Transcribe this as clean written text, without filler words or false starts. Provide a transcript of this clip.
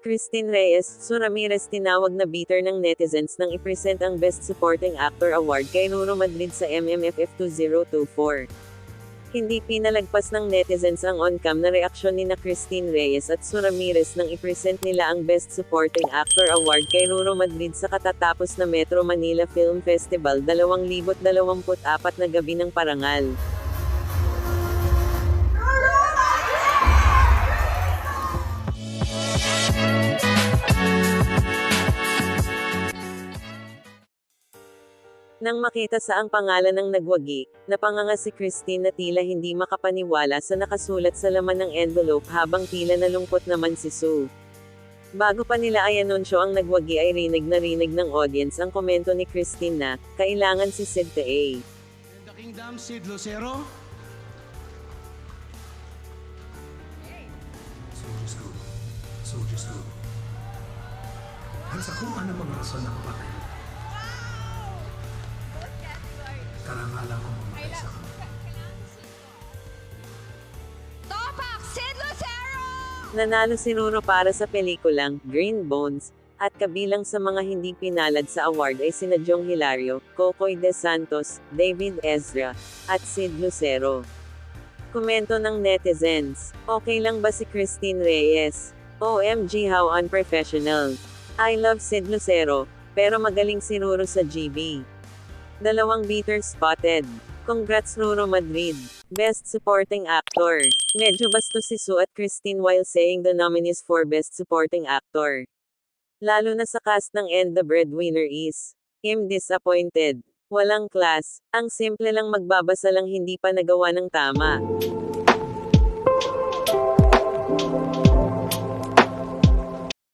Christine Reyes, Su Ramirez tinawag na bitter ng netizens nang ipresent ang Best Supporting Actor Award kay Ruro Madrid sa MMFF 2024. Hindi pinalagpas ng netizens ang on-cam na reaksyon ni Christine Reyes at Su Ramirez nang ipresent nila ang Best Supporting Actor Award kay Ruro Madrid sa katatapos na Metro Manila Film Festival 2024 na gabi ng parangal. Nang makita sa ang pangalan ng nagwagi, napanganga si Christine na tila hindi makapaniwala sa nakasulat sa laman ng envelope habang tila nalungkot naman si Su. Bago pa nila i-anunsyo ang nagwagi ay rinig na rinig ng audience ang komento ni Christine na, kailangan si Sid Taa. The Kingdom, Sid Lucero. Soldiers go. Soldiers go. At sa kung ano mga rason ng patay, karangalan ko mamatay sa kanila. Topak! Sid Lucero! Nanalo si Ruro para sa pelikulang, Green Bones, at kabilang sa mga hindi pinalad sa award ay sina Jong Hilario, Kokoy De Santos, David Ezra, at Sid Lucero. Komento ng netizens, okay lang ba si Christine Reyes? OMG how unprofessional. I love Sid Lucero, pero magaling si Ruro sa GB. Dalawang bitter spotted. Congrats Ruro Madrid. Best Supporting Actor. Medyo bastos si Su at Christine while saying the nominees for Best Supporting Actor. Lalo na sa cast ng And the Breadwinner is. I'm disappointed. Walang class. Ang simple lang magbabasa lang hindi pa nagawa ng tama.